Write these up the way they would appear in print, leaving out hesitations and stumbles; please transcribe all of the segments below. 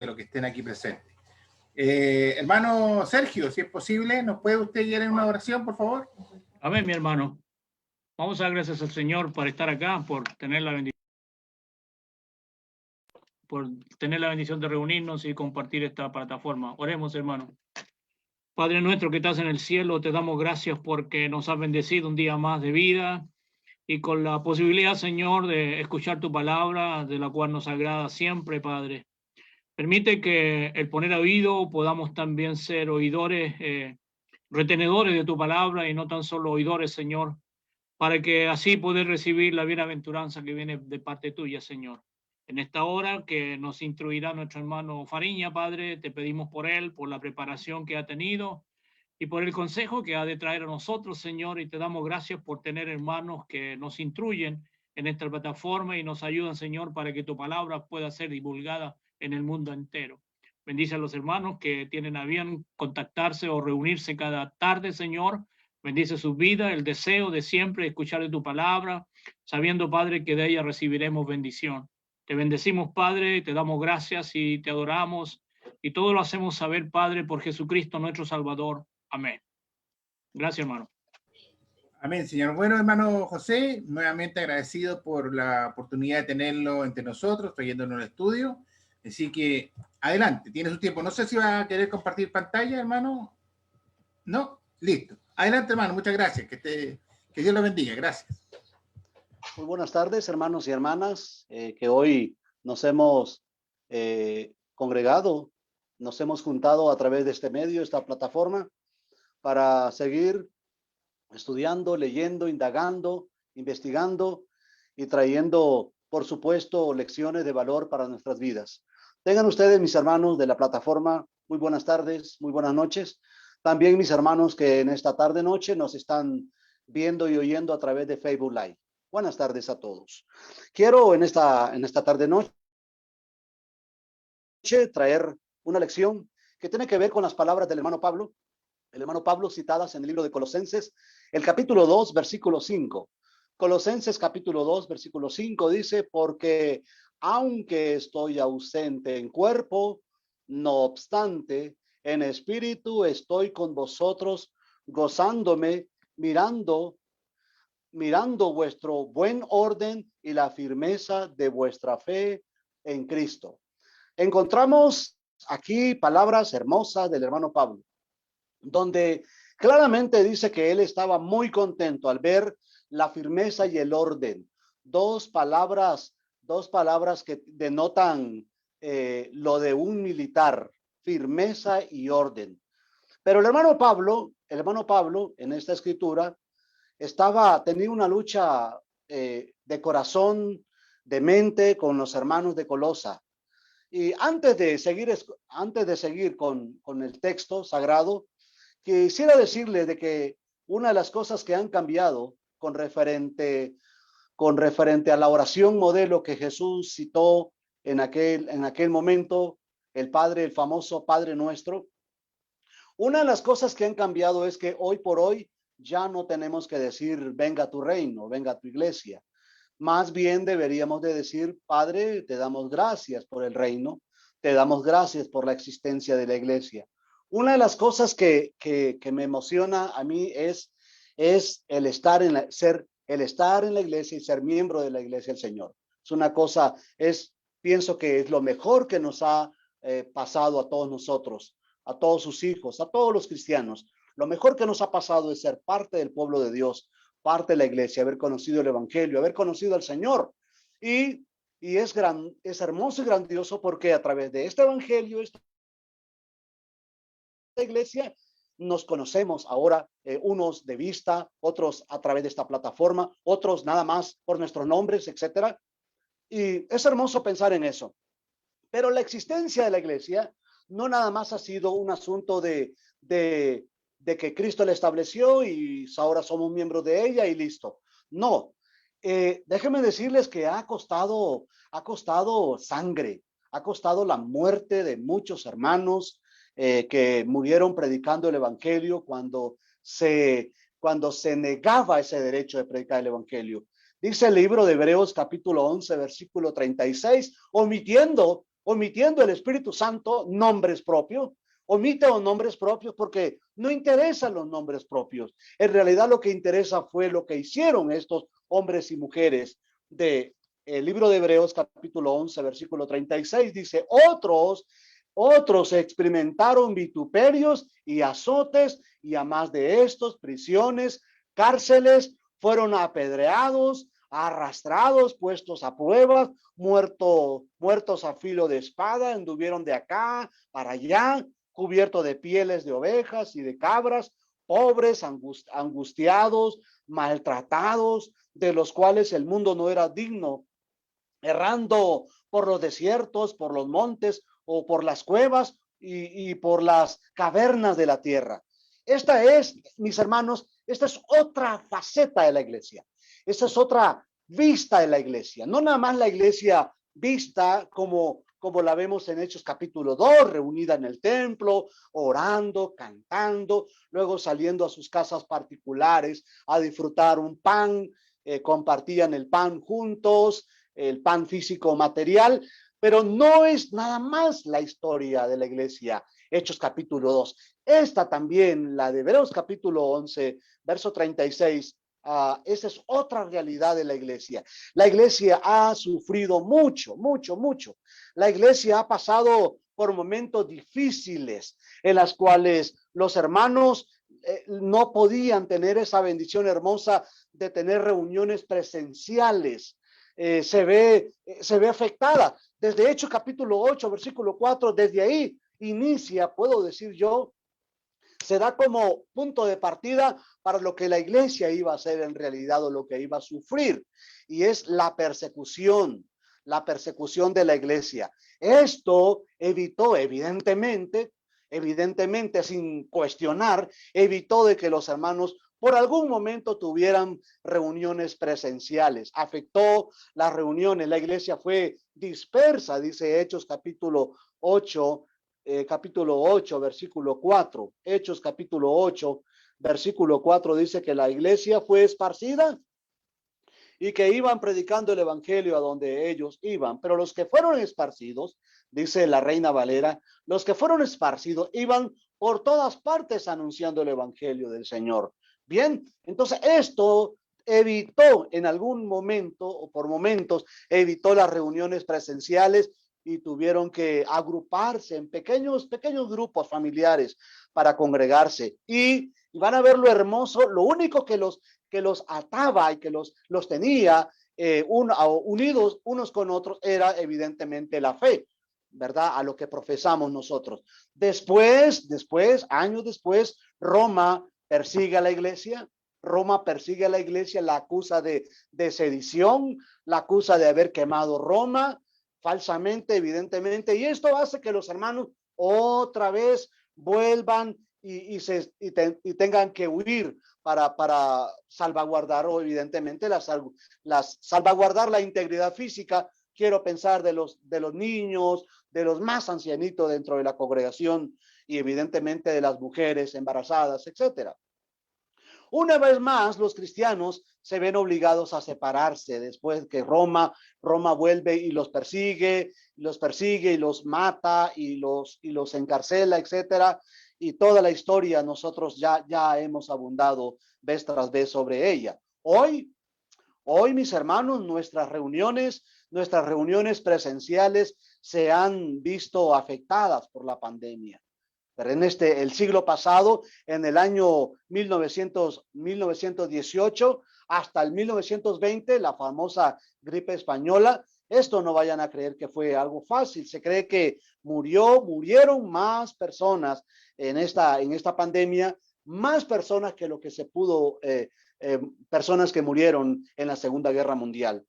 los que estén aquí presentes. Hermano Sergio, si es posible, ¿nos puede usted guiar en una oración, por favor? Amén, mi hermano. Vamos a dar gracias al Señor por estar acá, por tener la bendición de reunirnos y compartir esta plataforma. Oremos, hermano. Padre nuestro que estás en el cielo, te damos gracias porque nos has bendecido un día más de vida y con la posibilidad, Señor, de escuchar tu palabra, de la cual nos agrada siempre, Padre. Permite que el poner oído podamos también ser oidores, retenedores de tu palabra y no tan solo oidores, Señor, para que así poder recibir la bienaventuranza que viene de parte tuya, Señor. En esta hora que nos instruirá nuestro hermano Fariña, Padre, te pedimos por él, por la preparación que ha tenido y por el consejo que ha de traer a nosotros, Señor, y te damos gracias por tener hermanos que nos instruyen en esta plataforma y nos ayudan, Señor, para que tu palabra pueda ser divulgada en el mundo entero. Bendice a los hermanos que tienen a bien contactarse o reunirse cada tarde, Señor. Bendice su vida, el deseo de siempre escuchar de tu palabra, sabiendo, Padre, que de ella recibiremos bendición. Te bendecimos, Padre, te damos gracias y te adoramos, y todo lo hacemos saber, Padre, por Jesucristo nuestro Salvador. Amén. Gracias, hermano. Amén, Señor. Bueno, hermano José, nuevamente agradecido por la oportunidad de tenerlo entre nosotros, trayéndonos al estudio. Así que, adelante, tiene su tiempo. No sé si va a querer compartir pantalla, hermano. ¿No? Listo. Adelante, hermano. Muchas gracias. Que Dios lo bendiga. Gracias. Muy buenas tardes, hermanos y hermanas, que hoy nos hemos congregado, nos hemos juntado a través de este medio, esta plataforma, para seguir estudiando, leyendo, indagando, investigando y trayendo, por supuesto, lecciones de valor para nuestras vidas. Tengan ustedes, mis hermanos de la plataforma, muy buenas tardes, muy buenas noches. También mis hermanos que en esta tarde-noche nos están viendo y oyendo a través de Facebook Live. Buenas tardes a todos. Quiero en esta tarde-noche traer una lección que tiene que ver con las palabras del hermano Pablo. El hermano Pablo citadas en el libro de Colosenses, el capítulo 2, versículo 5. Colosenses capítulo 2, versículo 5 dice, porque aunque estoy ausente en cuerpo, no obstante, en espíritu estoy con vosotros, gozándome, mirando vuestro buen orden y la firmeza de vuestra fe en Cristo. Encontramos aquí palabras hermosas del hermano Pablo, donde claramente dice que él estaba muy contento al ver la firmeza y el orden. Dos palabras que denotan lo de un militar, firmeza y orden. Pero el hermano Pablo en esta escritura tenía una lucha de corazón, de mente con los hermanos de Colosa. Y antes de seguir con el texto sagrado, quisiera decirle de que una de las cosas que han cambiado con referente a la oración modelo que Jesús citó en aquel momento, el famoso Padre Nuestro, una de las cosas que han cambiado es que hoy por hoy ya no tenemos que decir venga tu reino, venga tu iglesia. Más bien deberíamos de decir, Padre, te damos gracias por el reino, te damos gracias por la existencia de la iglesia. Una de las cosas que me emociona a mí es el estar en la iglesia y ser miembro de la iglesia del Señor. Es una cosa, pienso que es lo mejor que nos ha pasado a todos nosotros, a todos sus hijos, a todos los cristianos. Lo mejor que nos ha pasado es ser parte del pueblo de Dios, parte de la iglesia, haber conocido el evangelio, haber conocido al Señor. Y es hermoso y grandioso porque a través de este evangelio, esta iglesia, nos conocemos ahora, unos de vista, otros a través de esta plataforma, otros nada más por nuestros nombres, etcétera. Y es hermoso pensar en eso. Pero la existencia de la iglesia no nada más ha sido un asunto de que Cristo la estableció y ahora somos miembros de ella y listo. No, déjenme decirles que ha costado sangre, ha costado la muerte de muchos hermanos que murieron predicando el evangelio cuando se negaba ese derecho de predicar el evangelio. Dice el libro de Hebreos capítulo 11, versículo 36, omitiendo omitiendo el Espíritu Santo nombres propios. Omite los nombres propios porque no interesan los nombres propios. En realidad lo que interesa fue lo que hicieron estos hombres y mujeres de el libro de Hebreos capítulo 11 versículo 36. Dice, otros experimentaron vituperios y azotes, y a más de estos, prisiones, cárceles, fueron apedreados, arrastrados, puestos a pruebas, muertos a filo de espada, anduvieron de acá para allá, cubierto de pieles de ovejas y de cabras, pobres, angustiados, maltratados, de los cuales el mundo no era digno, errando por los desiertos, por los montes o por las cuevas y por las cavernas de la tierra. Esta es, mis hermanos, esta es otra faceta de la iglesia. Esta es otra vista de la iglesia. No nada más la iglesia vista como la vemos en Hechos capítulo 2, reunida en el templo, orando, cantando, luego saliendo a sus casas particulares a disfrutar un pan, compartían el pan juntos, el pan físico material, pero no es nada más la historia de la iglesia. Hechos capítulo 2. Esta también, la de Hebreos capítulo 11, verso 36, esa es otra realidad de la iglesia. La iglesia ha sufrido mucho. La iglesia ha pasado por momentos difíciles en las cuales los hermanos no podían tener esa bendición hermosa de tener reuniones presenciales. Se ve afectada. Desde Hechos capítulo 8, versículo 4, desde ahí inicia, puedo decir yo, se da como punto de partida para lo que la iglesia iba a hacer en realidad o lo que iba a sufrir, y es la persecución de la iglesia. Esto evitó evidentemente, sin cuestionar, evitó de que los hermanos por algún momento tuvieran reuniones presenciales. Afectó las reuniones, la iglesia fue dispersa, dice Hechos capítulo 8, versículo 4. Hechos capítulo 8, versículo 4 dice que la iglesia fue esparcida y que iban predicando el evangelio a donde ellos iban. Pero los que fueron esparcidos, dice la Reina Valera, los que fueron esparcidos iban por todas partes anunciando el evangelio del Señor. Bien, entonces esto evitó en algún momento o por momentos, evitó las reuniones presenciales y tuvieron que agruparse en pequeños grupos familiares para congregarse. Y van a ver lo hermoso, lo único que los ataba y que los tenía unidos unos con otros era evidentemente la fe, ¿verdad? A lo que profesamos nosotros. Después, años después, Roma persigue a la iglesia. La acusa de sedición, la acusa de haber quemado Roma falsamente, evidentemente, y esto hace que los hermanos otra vez vuelvan y tengan que huir para salvaguardar, o evidentemente salvaguardar la integridad física. Quiero pensar de los niños, de los más ancianitos dentro de la congregación y evidentemente de las mujeres embarazadas, etcétera. Una vez más, los cristianos se ven obligados a separarse después que Roma vuelve y los persigue y los mata y los encarcela, etcétera. Y toda la historia nosotros ya hemos abundado vez tras vez sobre ella. Hoy, mis hermanos, nuestras reuniones presenciales se han visto afectadas por la pandemia. Pero en el siglo pasado, en el año 1918 hasta el 1920, la famosa gripe española, esto no vayan a creer que fue algo fácil. Se cree que murieron más personas en esta pandemia, más personas que lo que se pudo, personas que murieron en la Segunda Guerra Mundial.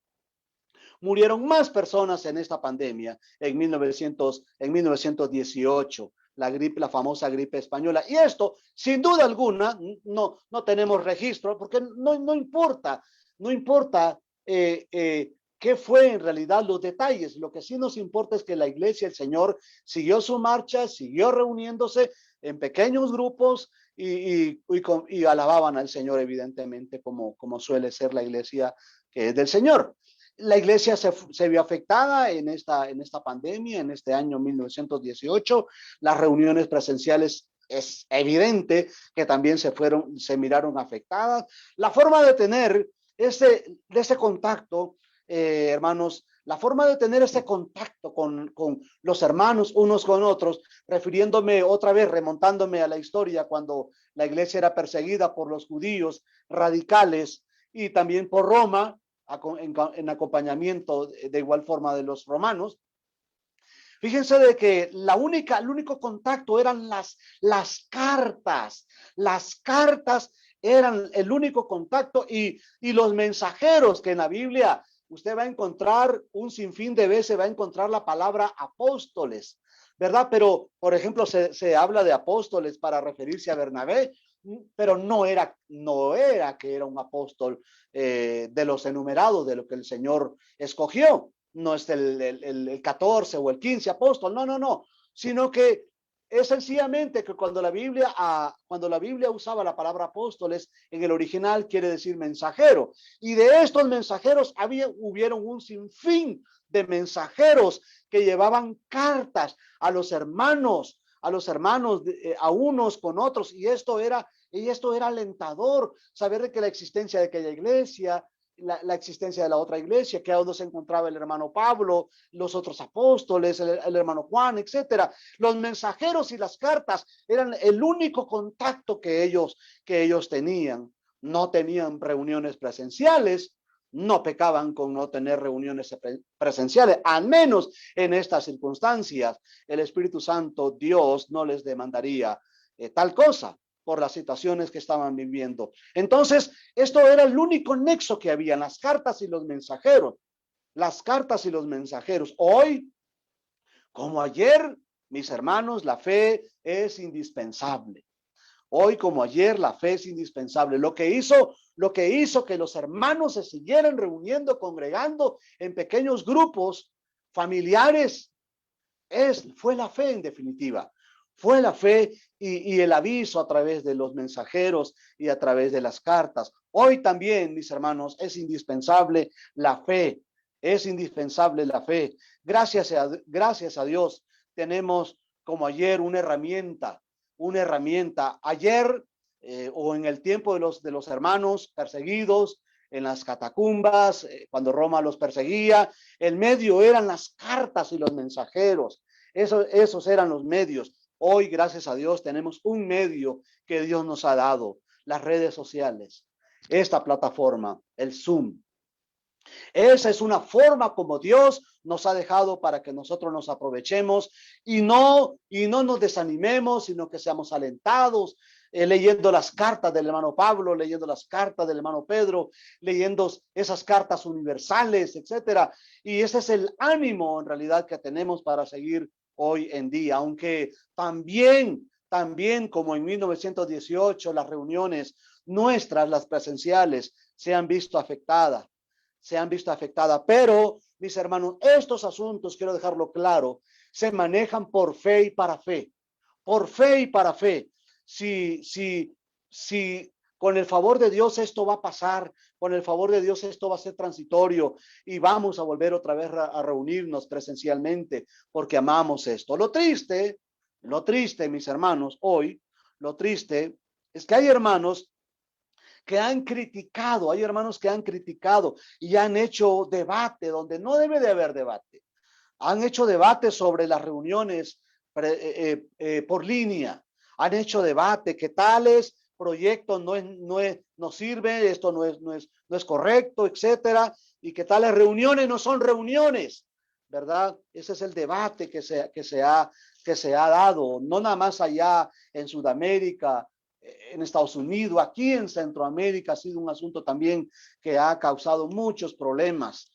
Murieron más personas en esta pandemia en 1918. La famosa gripe española. Y esto, sin duda alguna, no tenemos registro, porque no importa qué fue en realidad los detalles. Lo que sí nos importa es que la iglesia, el Señor, siguió su marcha, siguió reuniéndose en pequeños grupos y alababan al Señor, evidentemente, como suele ser la iglesia que es del Señor. La iglesia se vio afectada en esta pandemia, en este año 1918. Las reuniones presenciales es evidente que también se miraron afectadas. La forma de tener ese contacto, hermanos, la forma de tener ese contacto con los hermanos unos con otros, refiriéndome otra vez, remontándome a la historia cuando la iglesia era perseguida por los judíos radicales y también por Roma, en acompañamiento de igual forma de los romanos. Fíjense de que el único contacto eran las cartas. Las cartas eran el único contacto y los mensajeros, que en la Biblia usted va a encontrar un sinfín de veces, va a encontrar la palabra apóstoles, ¿verdad? Pero, por ejemplo, se habla de apóstoles para referirse a Bernabé, pero no era que era un apóstol de los enumerados, de lo que el Señor escogió. No es el 14 o el 15 apóstol, no, sino que es sencillamente que cuando la Biblia usaba la palabra apóstoles, en el original quiere decir mensajero, y de estos mensajeros hubieron un sinfín de mensajeros que llevaban cartas a los hermanos, a unos con otros, y esto era alentador, saber de que la existencia de aquella iglesia, la existencia de la otra iglesia, que donde se encontraba el hermano Pablo, los otros apóstoles, el hermano Juan, etcétera. Los mensajeros y las cartas eran el único contacto que ellos tenían. No tenían reuniones presenciales, no pecaban con no tener reuniones presenciales, al menos en estas circunstancias. El Espíritu Santo, Dios, no les demandaría tal cosa por las situaciones que estaban viviendo. Entonces, esto era el único nexo que había, las cartas y los mensajeros. Las cartas y los mensajeros. Hoy, como ayer, mis hermanos, la fe es indispensable. Hoy, como ayer, la fe es indispensable. Lo que hizo que los hermanos se siguieran reuniendo, congregando en pequeños grupos familiares, fue la fe en definitiva. Fue la fe y el aviso a través de los mensajeros y a través de las cartas. Hoy también, mis hermanos, es indispensable la fe. Es indispensable la fe. Gracias a Dios tenemos como ayer una herramienta. Ayer o en el tiempo de los hermanos perseguidos en las catacumbas, cuando Roma los perseguía, el medio eran las cartas y los mensajeros. Esos eran los medios. Hoy, gracias a Dios, tenemos un medio que Dios nos ha dado, las redes sociales, esta plataforma, el Zoom. Esa es una forma como Dios nos ha dejado para que nosotros nos aprovechemos y no nos desanimemos, sino que seamos alentados, leyendo las cartas del hermano Pablo, leyendo las cartas del hermano Pedro, leyendo esas cartas universales, etcétera. Y ese es el ánimo en realidad que tenemos para seguir hoy en día, aunque también como en 1918 las reuniones nuestras, las presenciales, se han visto afectadas, pero mis hermanos, estos asuntos, quiero dejarlo claro, se manejan por fe y para fe, si con el favor de Dios esto va a pasar, con el favor de Dios esto va a ser transitorio y vamos a volver otra vez a reunirnos presencialmente porque amamos esto. Lo triste, mis hermanos, hoy, lo triste es que hay hermanos que han criticado y han hecho debate donde no debe de haber debate. Han hecho debate sobre las reuniones por línea. Han hecho debate que tales proyectos no sirven, esto no es correcto, etcétera, y que tales reuniones no son reuniones, ¿verdad? Ese es el debate que se ha dado, no nada más allá en Sudamérica, en Estados Unidos, aquí en Centroamérica ha sido un asunto también que ha causado muchos problemas.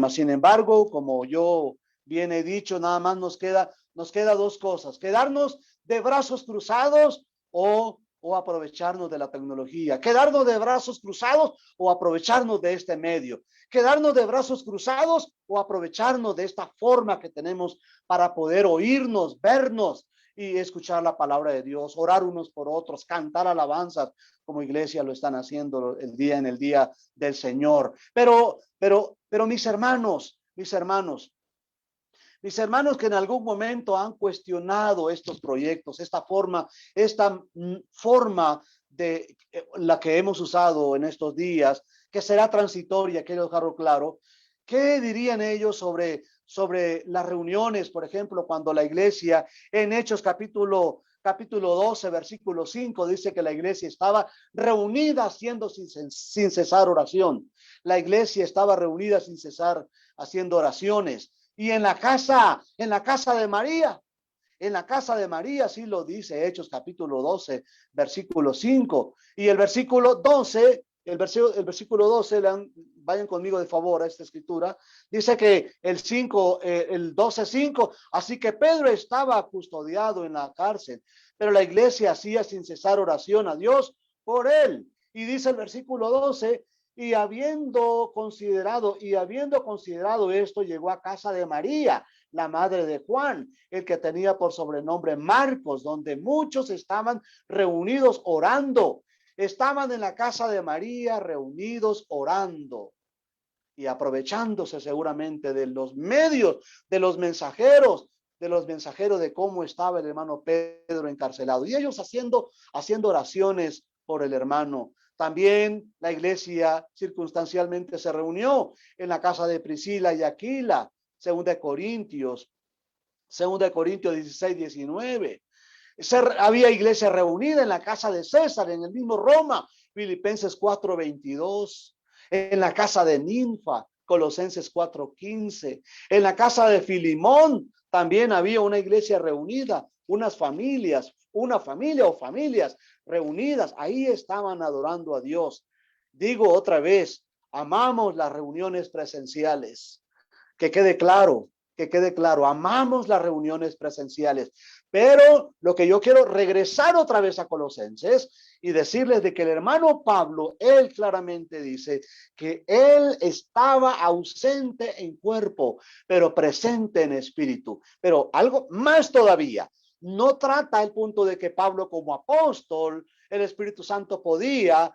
Sin embargo, como yo bien he dicho, nada más nos queda dos cosas: quedarnos de brazos cruzados o aprovecharnos de la tecnología, quedarnos de brazos cruzados o aprovecharnos de este medio, quedarnos de brazos cruzados o aprovecharnos de esta forma que tenemos para poder oírnos, vernos y escuchar la palabra de Dios, orar unos por otros, cantar alabanzas como iglesia lo están haciendo en el día del Señor. Pero Pero mis hermanos que en algún momento han cuestionado estos proyectos, esta forma de la que hemos usado en estos días, que será transitoria, quiero dejarlo claro. ¿Qué dirían ellos sobre las reuniones, por ejemplo, cuando la iglesia en Hechos capítulo 12, versículo 5, dice que la iglesia estaba reunida haciendo sin cesar oración? La iglesia estaba reunida sin cesar haciendo oraciones. Y en la casa de María, sí lo dice Hechos capítulo 12, versículo 5. Y el versículo 12, vayan conmigo de favor a esta escritura, dice que el 12:5, así que Pedro estaba custodiado en la cárcel, pero la iglesia hacía sin cesar oración a Dios por él. Y dice el versículo 12, y habiendo considerado esto, llegó a casa de María, la madre de Juan, el que tenía por sobrenombre Marcos, donde muchos estaban reunidos orando. Estaban en la casa de María reunidos orando y aprovechándose seguramente de los medios, de los mensajeros de cómo estaba el hermano Pedro encarcelado. Y ellos haciendo oraciones por el hermano. También la iglesia circunstancialmente se reunió en la casa de Priscila y Aquila, 2 Corintios 16-19. Había iglesia reunida en la casa de César, en el mismo Roma, Filipenses 4:22, en la casa de Ninfa, Colosenses 4:15, en la casa de Filimón también había una iglesia reunida, una familia o familias reunidas, ahí estaban adorando a Dios. Digo otra vez, amamos las reuniones presenciales. Que quede claro, amamos las reuniones presenciales. Pero lo que yo quiero regresar otra vez a Colosenses y decirles de que el hermano Pablo, él claramente dice que él estaba ausente en cuerpo, pero presente en espíritu. Pero algo más todavía, no trata el punto de que Pablo como apóstol, el Espíritu Santo podía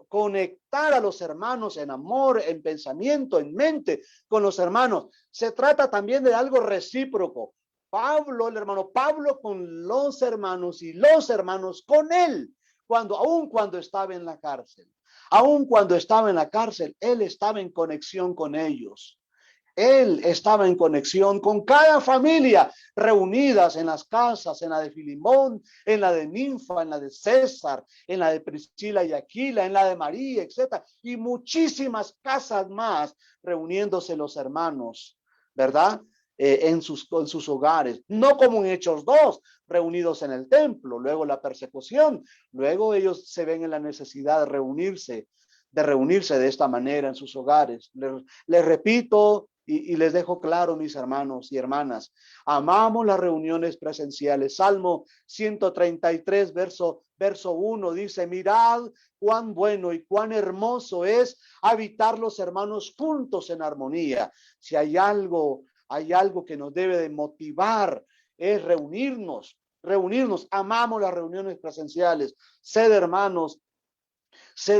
conectar a los hermanos en amor, en pensamiento, en mente con los hermanos. Se trata también de algo recíproco. El hermano Pablo con los hermanos y los hermanos con él, aun cuando estaba en la cárcel. Aun cuando estaba en la cárcel, él estaba en conexión con ellos. Él estaba en conexión con cada familia reunidas en las casas, en la de Filimón, en la de Ninfa, en la de César, en la de Priscila y Aquila, en la de María, etc. Y muchísimas casas más reuniéndose los hermanos, ¿verdad? En sus hogares, no como en Hechos 2, reunidos en el templo, luego la persecución, luego ellos se ven en la necesidad de reunirse de esta manera en sus hogares. Les repito, y les dejo claro, mis hermanos y hermanas, amamos las reuniones presenciales. Salmo 133, verso 1 dice, mirad cuán bueno y cuán hermoso es habitar los hermanos juntos en armonía. Si hay algo que nos debe de motivar, es reunirnos. Amamos las reuniones presenciales. Sed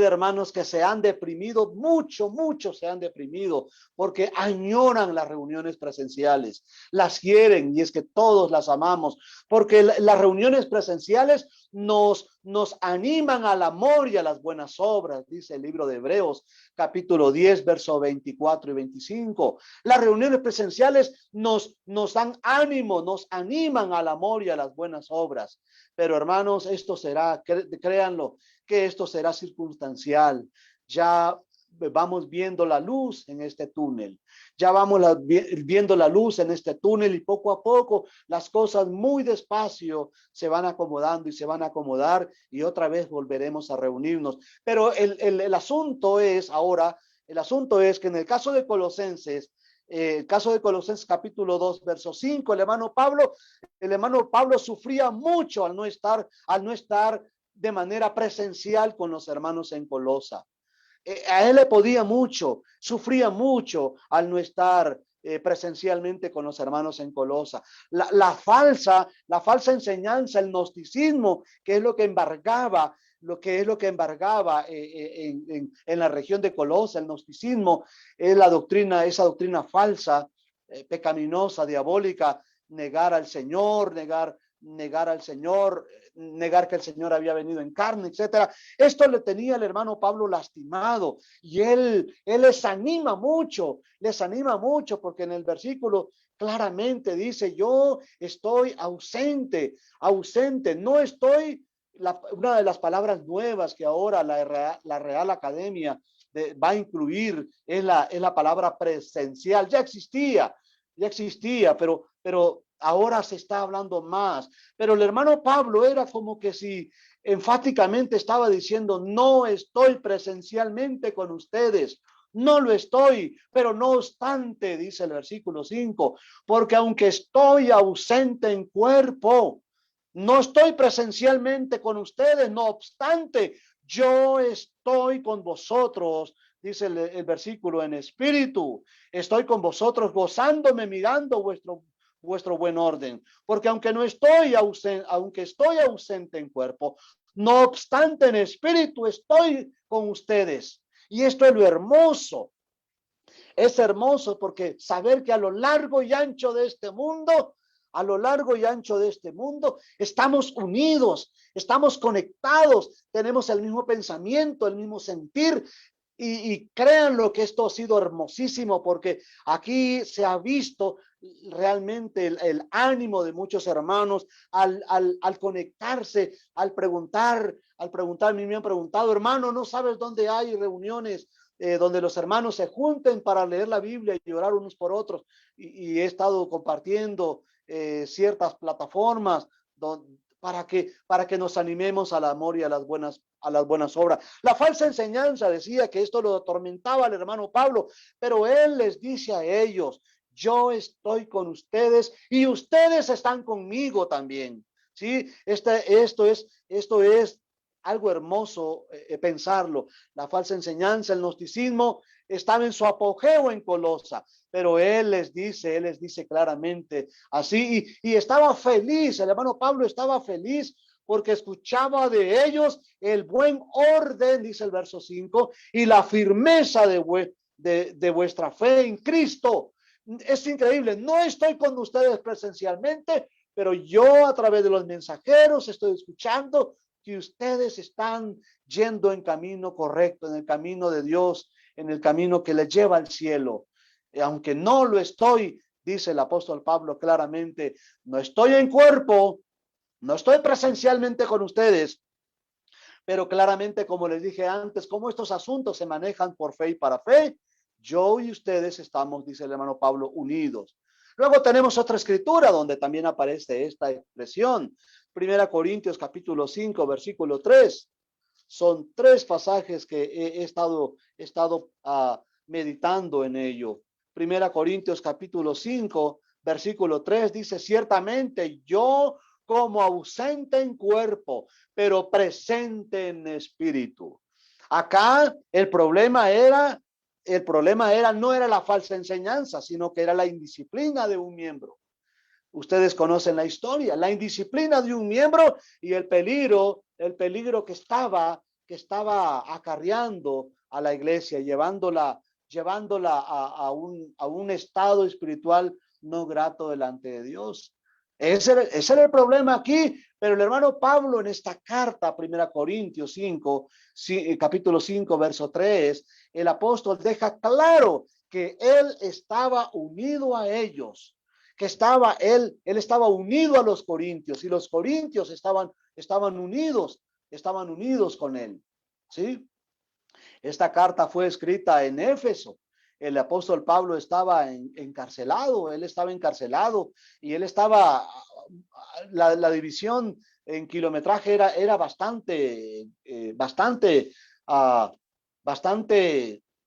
hermanos que se han deprimido, mucho se han deprimido, porque añoran las reuniones presenciales, las quieren, y es que todos las amamos, porque las reuniones presenciales nos animan al amor y a las buenas obras, dice el libro de Hebreos, capítulo 10, verso 24 y 25. Las reuniones presenciales nos dan ánimo, nos animan al amor y a las buenas obras. Pero hermanos, esto será, créanlo, que esto será circunstancial. Ya vamos viendo la luz en este túnel. Ya vamos viendo la luz en este túnel y poco a poco las cosas muy despacio se van acomodando y se van a acomodar y otra vez volveremos a reunirnos. Pero el asunto es que en el caso de Colosenses, capítulo 2, verso 5, el hermano Pablo sufría mucho al no estar de manera presencial con los hermanos en Colosa. A él le podía mucho, sufría mucho al no estar presencialmente con los hermanos en Colosa. La falsa enseñanza, el gnosticismo, que es lo que embargaba lo que es lo que embargaba en la región de Colosa, el gnosticismo, es la doctrina, esa doctrina falsa, pecaminosa, diabólica, negar al Señor, negar al Señor, negar que el Señor había venido en carne, etcétera. Esto le tenía el hermano Pablo lastimado, y él les anima mucho porque en el versículo claramente dice: yo estoy ausente, no estoy. Una de las palabras nuevas que ahora la Real Academia va a incluir es la palabra presencial. Ya existía, pero ahora se está hablando más. Pero el hermano Pablo era como que si enfáticamente estaba diciendo: no estoy presencialmente con ustedes, no lo estoy, pero no obstante, dice el versículo 5, porque aunque estoy ausente en cuerpo, no estoy presencialmente con ustedes, no obstante, yo estoy con vosotros, dice el versículo, en espíritu. Estoy con vosotros gozándome, mirando vuestro buen orden, porque aunque estoy ausente en cuerpo, no obstante en espíritu estoy con ustedes. Y esto es lo hermoso. Es hermoso porque saber que a lo largo y ancho de este mundo, estamos unidos, estamos conectados, tenemos el mismo pensamiento, el mismo sentir. Y créanlo que esto ha sido hermosísimo, porque aquí se ha visto realmente el ánimo de muchos hermanos al conectarse, al preguntar. A mí me han preguntado: hermano, ¿no sabes dónde hay reuniones donde los hermanos se junten para leer la Biblia y orar unos por otros? Y he estado compartiendo ciertas plataformas para que nos animemos al amor y a las buenas obras. La falsa enseñanza decía que esto lo atormentaba al hermano Pablo, pero él les dice a ellos: yo estoy con ustedes y ustedes están conmigo también. ¿Sí? Esto es algo hermoso pensarlo. La falsa enseñanza, el gnosticismo, estaba en su apogeo en Colosa, pero él les dice claramente así, y estaba feliz. El hermano Pablo estaba feliz porque escuchaba de ellos el buen orden, dice el verso 5, y la firmeza de vuestra fe en Cristo. Es increíble. No estoy con ustedes presencialmente, pero yo a través de los mensajeros estoy escuchando que ustedes están yendo en camino correcto, en el camino de Dios, en el camino que les lleva al cielo. Aunque no lo estoy, dice el apóstol Pablo claramente, no estoy en cuerpo, no estoy presencialmente con ustedes, pero claramente, como les dije antes, como estos asuntos se manejan por fe y para fe, yo y ustedes estamos, dice el hermano Pablo, unidos. Luego tenemos otra escritura donde también aparece esta expresión. 1 Corintios capítulo 5, versículo 3. Son 3 pasajes que he estado meditando en ello. 1 Corintios capítulo 5, versículo 3 dice: ciertamente yo como ausente en cuerpo, pero presente en espíritu. Acá el problema no era la falsa enseñanza, sino que era la indisciplina de un miembro. Ustedes conocen la historia, la indisciplina de un miembro y el peligro que estaba acarreando a la iglesia, llevándola a un estado espiritual no grato delante de Dios. Ese era el problema aquí, pero el hermano Pablo en esta carta, 1 Corintios 5, capítulo 5, verso 3, el apóstol deja claro que él estaba unido a ellos, que él estaba unido a los corintios, y los corintios estaban unidos con él. ¿Sí? Esta carta fue escrita en Éfeso. El apóstol Pablo estaba encarcelado, y él estaba, la división en kilometraje era bastante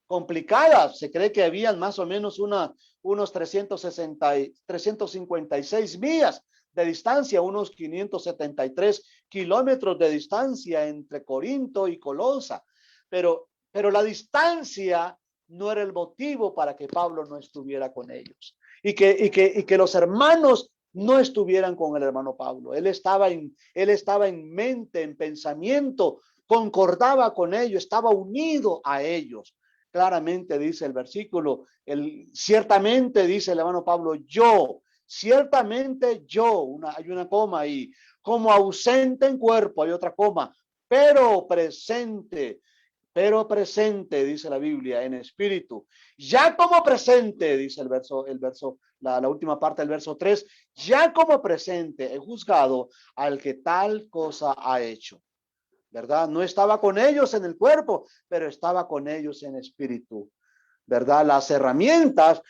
complicada. Se cree que habían más o menos unos 356 millas de distancia, unos 573 kilómetros de distancia entre Corinto y Colosa. Pero la distancia no era el motivo para que Pablo no estuviera con ellos, y que los hermanos no estuvieran con el hermano Pablo. Él estaba en mente, en pensamiento, concordaba con ellos, estaba unido a ellos. Claramente dice el versículo, ciertamente dice el hermano Pablo, ciertamente yo, hay una coma ahí, como ausente en cuerpo, hay otra coma, pero presente, dice la Biblia, en espíritu. Ya como presente, dice la última parte del verso 3, ya como presente he juzgado al que tal cosa ha hecho. ¿Verdad? No estaba con ellos en el cuerpo, pero estaba con ellos en espíritu. ¿Verdad? Las herramientas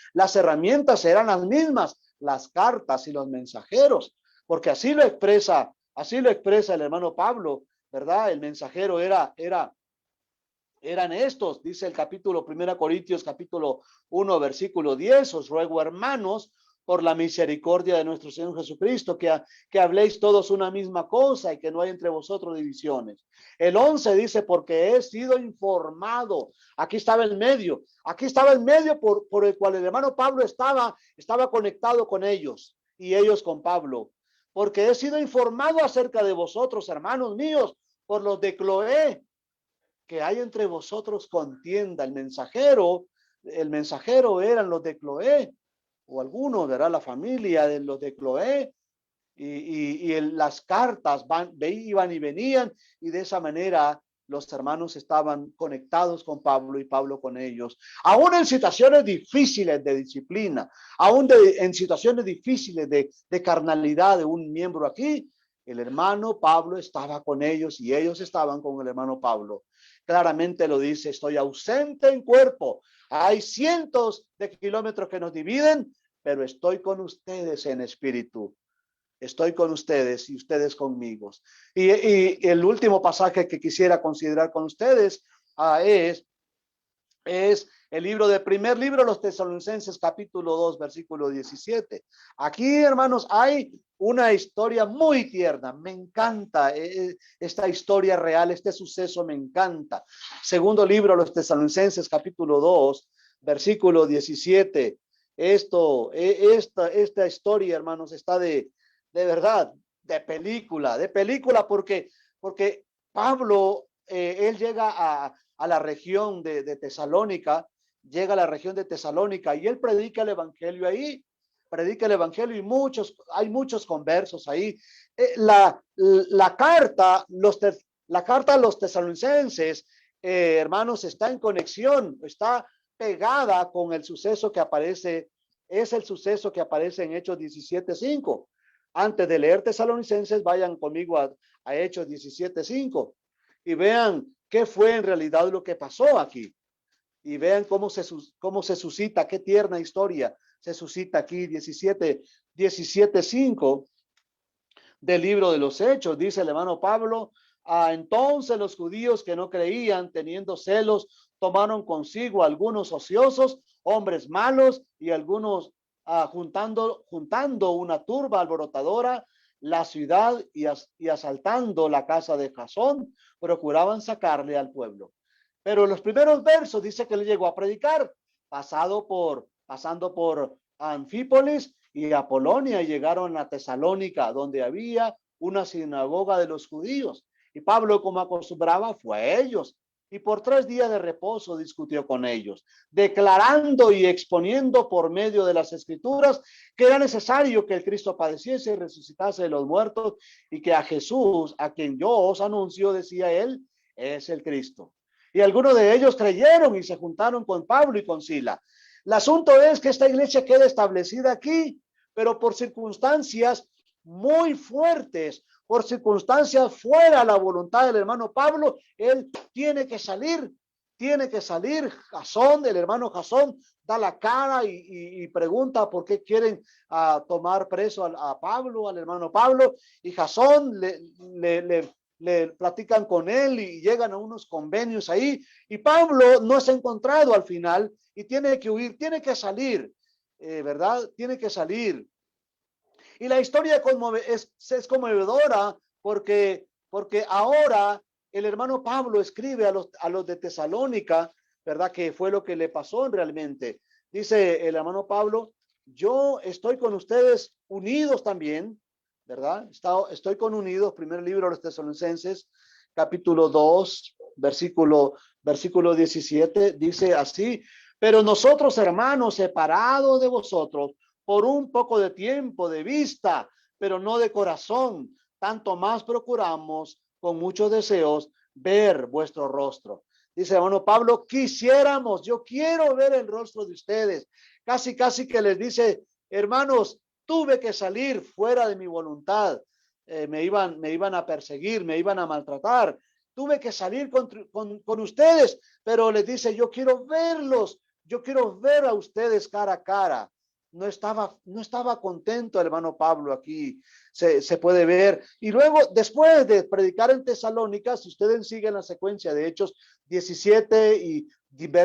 eran las mismas, las cartas y los mensajeros, porque así lo expresa el hermano Pablo, ¿verdad? El mensajero eran estos, dice el capítulo 1 Corintios, capítulo 1, versículo 10, os ruego, hermanos, por la misericordia de nuestro Señor Jesucristo, que habléis todos una misma cosa y que no hay entre vosotros divisiones. El 11 dice, porque he sido informado. Aquí estaba el medio por el cual el hermano Pablo estaba conectado con ellos y ellos con Pablo. Porque he sido informado acerca de vosotros, hermanos míos, por los de Cloé, que hay entre vosotros contienda. El mensajero eran los de Cloé, o algunos, ¿verdad? La familia de los de Cloé, y las cartas iban y venían, y de esa manera los hermanos estaban conectados con Pablo y Pablo con ellos. Aún en situaciones difíciles de disciplina, en situaciones difíciles de carnalidad de un miembro aquí, el hermano Pablo estaba con ellos y ellos estaban con el hermano Pablo. Claramente lo dice, estoy ausente en cuerpo. Hay cientos de kilómetros que nos dividen, pero estoy con ustedes en espíritu. Estoy con ustedes y ustedes conmigo. Y el último pasaje que quisiera considerar con ustedes es el primer libro de los Tesalonicenses, capítulo 2, versículo 17. Aquí, hermanos, hay una historia muy tierna. Me encanta esta historia real, este suceso me encanta. Segundo libro de los Tesalonicenses, capítulo 2, versículo 17. Esta historia, hermanos, está de verdad, de película, porque Pablo, él llega a la región de Tesalónica, y él predica el evangelio ahí, y hay muchos conversos ahí. La carta a los tesalonicenses, hermanos, está en conexión, está pegada con el suceso que aparece, es el suceso que aparece en Hechos 17:5. Antes de leer Tesalonicenses, vayan conmigo a Hechos 17:5 y vean qué fue en realidad lo que pasó aquí. Y vean cómo se suscita, qué tierna historia se suscita aquí. 17:5 del libro de los Hechos, dice el hermano Pablo. Entonces los judíos que no creían, teniendo celos, tomaron consigo algunos ociosos, hombres malos, y algunos juntando una turba alborotadora la ciudad y asaltando la casa de Jasón, procuraban sacarle al pueblo. Pero en los primeros versos dice que él llegó a predicar, pasando por Anfípolis y Apolonia, y llegaron a Tesalónica, donde había una sinagoga de los judíos. Y Pablo, como acostumbraba, fue a ellos, y por 3 días de reposo discutió con ellos, declarando y exponiendo por medio de las escrituras que era necesario que el Cristo padeciese y resucitase de los muertos, y que a Jesús, a quien yo os anuncio, decía él, es el Cristo. Y algunos de ellos creyeron y se juntaron con Pablo y con Sila. El asunto es que esta iglesia queda establecida aquí, pero por circunstancias muy fuertes, por circunstancias fuera de la voluntad del hermano Pablo, él tiene que salir. Jasón, el hermano Jasón, da la cara y pregunta por qué quieren tomar preso a Pablo, al hermano Pablo, y Jasón le platican con él y llegan a unos convenios ahí, y Pablo no es encontrado al final y tiene que huir, tiene que salir, ¿verdad? Tiene que salir. Y la historia es conmovedora porque ahora el hermano Pablo escribe a los de Tesalónica, ¿verdad? Que fue lo que le pasó realmente. Dice el hermano Pablo, yo estoy con ustedes unidos también, ¿verdad? Estoy con unidos, primer libro de los Tesalonicenses, capítulo 2, versículo 17, dice así: pero nosotros, hermanos, separados de vosotros por un poco de tiempo de vista, pero no de corazón, tanto más procuramos con muchos deseos ver vuestro rostro. Dice hermano Pablo, quisiéramos, yo quiero ver el rostro de ustedes. Casi que les dice: hermanos, tuve que salir fuera de mi voluntad. Me iban a perseguir, me iban a maltratar. Tuve que salir con ustedes, pero les dice: yo quiero verlos, yo quiero ver a ustedes cara a cara. No estaba contento el hermano Pablo aquí, se puede ver. Y luego, después de predicar en Tesalónica, si ustedes siguen la secuencia de Hechos 17 y de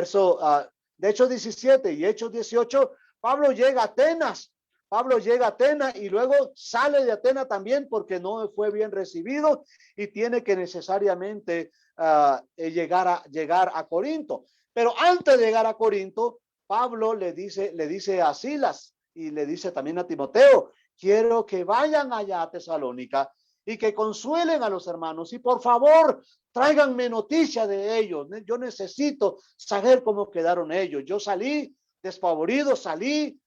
Hechos 17 y Hechos 18, Pablo llega a Atenas. Pablo llega a Atenas y luego sale de Atenas también porque no fue bien recibido y tiene que necesariamente llegar a Corinto. Pero antes de llegar a Corinto, Pablo le dice a Silas y le dice también a Timoteo: quiero que vayan allá a Tesalónica y que consuelen a los hermanos y por favor tráiganme noticia de ellos. Yo necesito saber cómo quedaron ellos. Yo salí despavorido, salí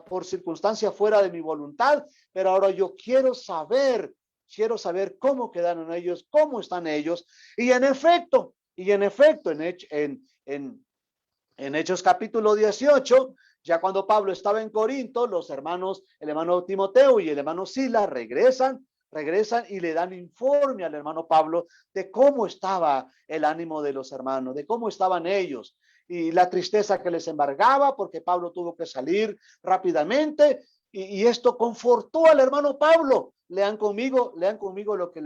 por circunstancia fuera de mi voluntad, pero ahora yo quiero saber cómo quedaron ellos, cómo están ellos. Y en efecto, en Hechos capítulo 18, ya cuando Pablo estaba en Corinto, los hermanos, el hermano Timoteo y el hermano Silas regresan y le dan informe al hermano Pablo de cómo estaba el ánimo de los hermanos, de cómo estaban ellos y la tristeza que les embargaba porque Pablo tuvo que salir rápidamente y esto confortó al hermano Pablo. Lean conmigo lo que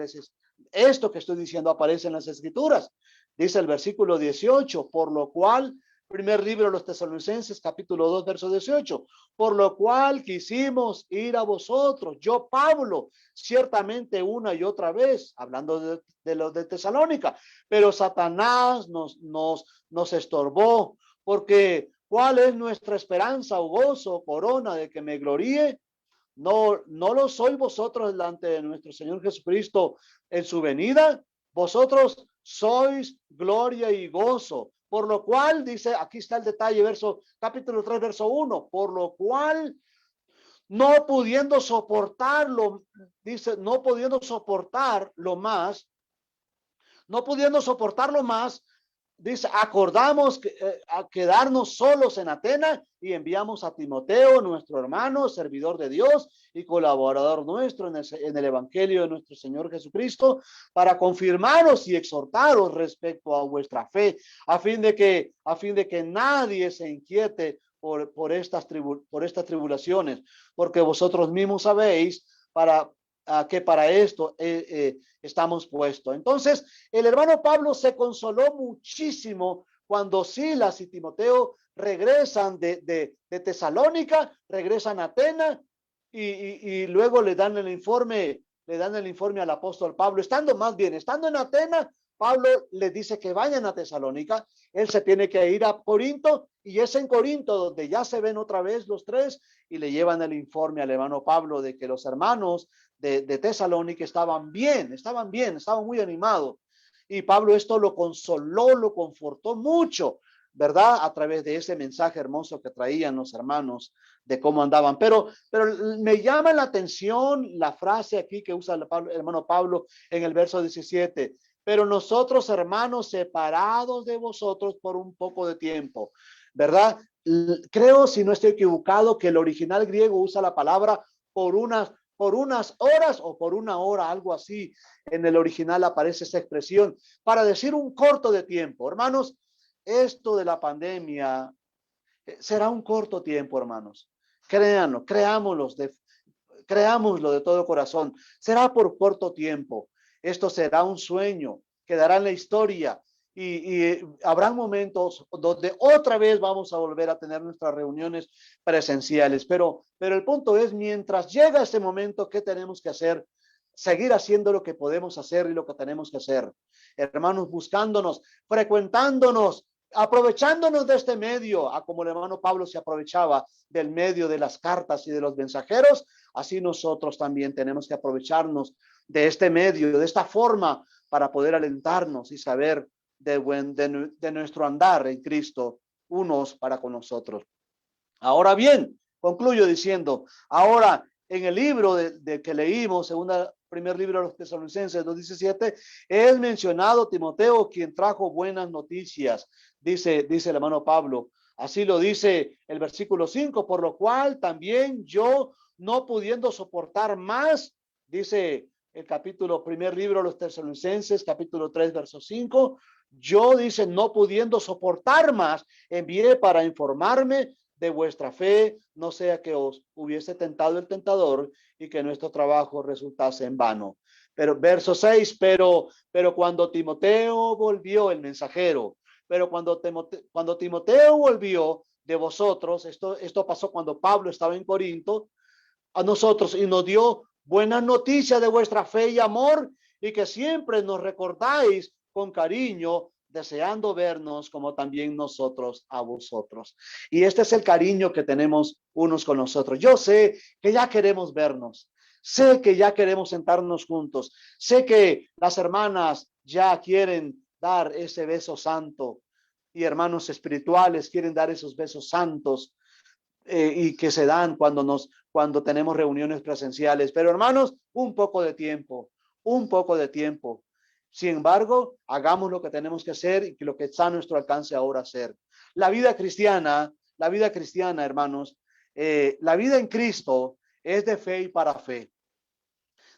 esto que estoy diciendo aparece en las escrituras. Dice el versículo 18, por lo cual, primer libro de los Tesalonicenses, capítulo 2, verso 18, por lo cual quisimos ir a vosotros, yo Pablo, ciertamente una y otra vez, hablando de los de Tesalónica, pero Satanás nos estorbó, porque ¿cuál es nuestra esperanza o gozo o corona de que me gloríe? No lo sois vosotros delante de nuestro Señor Jesucristo en su venida. Vosotros sois gloria y gozo. Por lo cual, dice, aquí está el detalle, capítulo 3, verso 1. Por lo cual, no pudiendo soportarlo más, dice, acordamos a quedarnos solos en Atenas y enviamos a Timoteo, nuestro hermano, servidor de Dios y colaborador nuestro en el evangelio de nuestro Señor Jesucristo, para confirmaros y exhortaros respecto a vuestra fe, a fin de que nadie se inquiete por estas tribulaciones, porque vosotros mismos sabéis que para esto estamos puestos. Entonces, el hermano Pablo se consoló muchísimo cuando Silas y Timoteo regresan de Tesalónica, regresan a Atenas y luego le dan el informe al apóstol Pablo. Estando en Atenas, Pablo les dice que vayan a Tesalónica. Él se tiene que ir a Corinto y es en Corinto donde ya se ven otra vez los tres y le llevan el informe al hermano Pablo de que los hermanos de Tesalónica estaban muy animados. Y Pablo esto lo consoló, lo confortó mucho, ¿verdad? A través de ese mensaje hermoso que traían los hermanos de cómo andaban. Pero me llama la atención la frase aquí que usa el hermano Pablo en el verso 17. Pero nosotros, hermanos, separados de vosotros por un poco de tiempo, ¿verdad? Creo, si no estoy equivocado, que el original griego usa la palabra por unas horas o por una hora, algo así. En el original aparece esa expresión para decir un corto de tiempo. Hermanos, esto de la pandemia será un corto tiempo, hermanos. Créanlo, creámoslo de todo corazón. Será por corto tiempo. Esto será un sueño, quedará en la historia y habrá momentos donde otra vez vamos a volver a tener nuestras reuniones presenciales. Pero el punto es, mientras llega ese momento, ¿qué tenemos que hacer? Seguir haciendo lo que podemos hacer y lo que tenemos que hacer. Hermanos, buscándonos, frecuentándonos, aprovechándonos de este medio, como el hermano Pablo se aprovechaba del medio de las cartas y de los mensajeros, así nosotros también tenemos que aprovecharnos de este medio, de esta forma, para poder alentarnos y saber de nuestro andar en Cristo, unos para con nosotros. Ahora bien, concluyo diciendo, ahora en el libro de que leímos, primer libro de los Tesalonicenses 2:17, es mencionado Timoteo, quien trajo buenas noticias, dice el hermano Pablo. Así lo dice el versículo 5, por lo cual también yo, no pudiendo soportar más, dice el primer libro de los Tesalonicenses, capítulo 3, verso 5, yo, dice, no pudiendo soportar más, envié para informarme de vuestra fe, no sea que os hubiese tentado el tentador y que nuestro trabajo resultase en vano. Pero verso 6, pero cuando Timoteo volvió, el mensajero, pero cuando Timoteo volvió de vosotros, esto pasó cuando Pablo estaba en Corinto, a nosotros, y nos dio buenas noticias de vuestra fe y amor, y que siempre nos recordáis con cariño, deseando vernos como también nosotros a vosotros. Y este es el cariño que tenemos unos con nosotros. Yo sé que ya queremos vernos, sé que ya queremos sentarnos juntos, sé que las hermanas ya quieren dar ese beso santo y hermanos espirituales quieren dar esos besos santos y que se dan cuando tenemos reuniones presenciales. Pero hermanos, un poco de tiempo. Sin embargo, hagamos lo que tenemos que hacer y lo que está a nuestro alcance ahora hacer. La vida cristiana, hermanos, la vida en Cristo es de fe y para fe.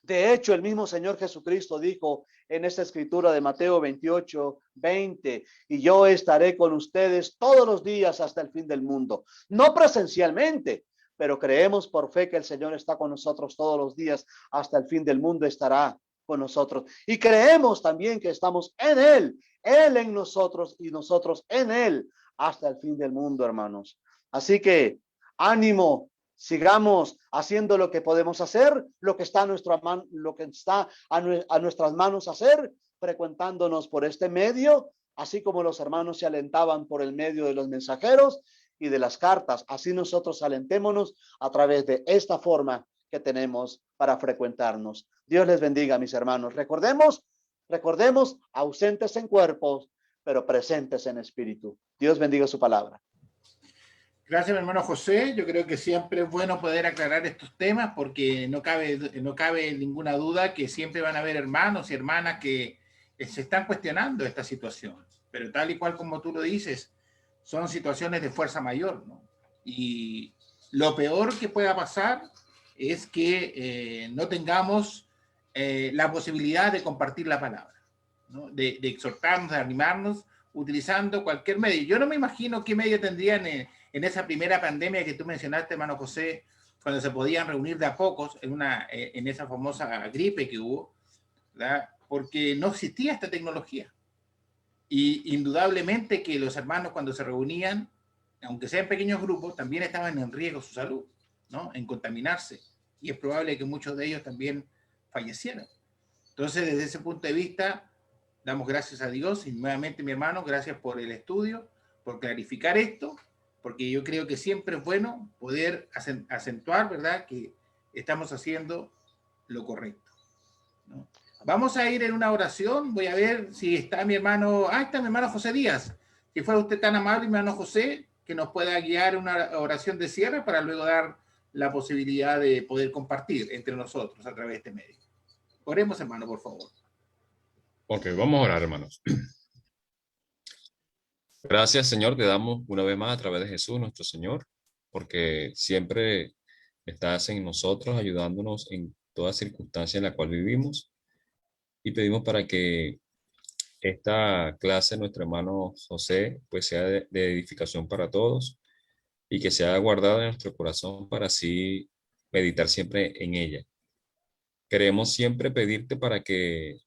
De hecho, el mismo Señor Jesucristo dijo en esta escritura de Mateo 28:20, y yo estaré con ustedes todos los días hasta el fin del mundo. No presencialmente, pero creemos por fe que el Señor está con nosotros todos los días hasta el fin del mundo estará con nosotros. Y creemos también que estamos en Él en nosotros y nosotros en Él hasta el fin del mundo, hermanos. Así que ánimo. Sigamos haciendo lo que podemos hacer, lo que está a nuestra mano, lo que está a nuestras manos hacer, frecuentándonos por este medio, así como los hermanos se alentaban por el medio de los mensajeros y de las cartas. Así nosotros alentémonos a través de esta forma que tenemos para frecuentarnos. Dios les bendiga, mis hermanos. Recordemos, ausentes en cuerpos, pero presentes en espíritu. Dios bendiga su palabra. Gracias, mi hermano José. Yo creo que siempre es bueno poder aclarar estos temas porque no cabe ninguna duda que siempre van a haber hermanos y hermanas que se están cuestionando esta situación. Pero tal y cual como tú lo dices, son situaciones de fuerza mayor, ¿no? Y lo peor que pueda pasar es que no tengamos la posibilidad de compartir la palabra, ¿no? De exhortarnos, de animarnos, utilizando cualquier medio. Yo no me imagino qué medio tendrían en esa primera pandemia que tú mencionaste, hermano José, cuando se podían reunir de a pocos en esa famosa gripe que hubo, ¿verdad? Porque no existía esta tecnología. Y indudablemente que los hermanos cuando se reunían, aunque sean pequeños grupos, también estaban en riesgo su salud, ¿no? En contaminarse. Y es probable que muchos de ellos también fallecieran. Entonces, desde ese punto de vista, damos gracias a Dios y nuevamente, mi hermano, gracias por el estudio, por clarificar esto, porque yo creo que siempre es bueno poder acentuar, ¿verdad?, que estamos haciendo lo correcto, ¿no? Vamos a ir en una oración. Voy a ver si está mi hermano. Está mi hermano José Díaz. Si fuera usted tan amable, mi hermano José, que nos pueda guiar una oración de cierre para luego dar la posibilidad de poder compartir entre nosotros a través de este medio. Oremos, hermano, por favor. Ok, vamos a orar, hermanos. Gracias, Señor, te damos una vez más a través de Jesús, nuestro Señor, porque siempre estás en nosotros, ayudándonos en toda circunstancia en la cual vivimos. Y pedimos para que esta clase, nuestro hermano José, pues sea de edificación para todos y que sea guardada en nuestro corazón para así meditar siempre en ella. Queremos siempre pedirte para que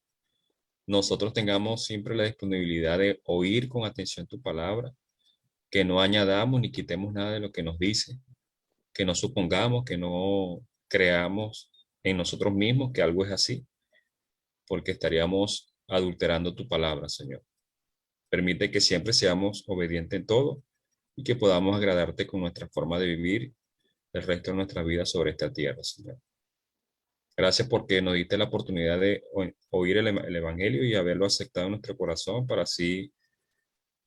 nosotros tengamos siempre la disponibilidad de oír con atención tu palabra, que no añadamos ni quitemos nada de lo que nos dice, que no supongamos, que no creamos en nosotros mismos que algo es así, porque estaríamos adulterando tu palabra, Señor. Permite que siempre seamos obedientes en todo y que podamos agradarte con nuestra forma de vivir el resto de nuestra vida sobre esta tierra, Señor. Gracias porque nos diste la oportunidad de oír el Evangelio y haberlo aceptado en nuestro corazón para así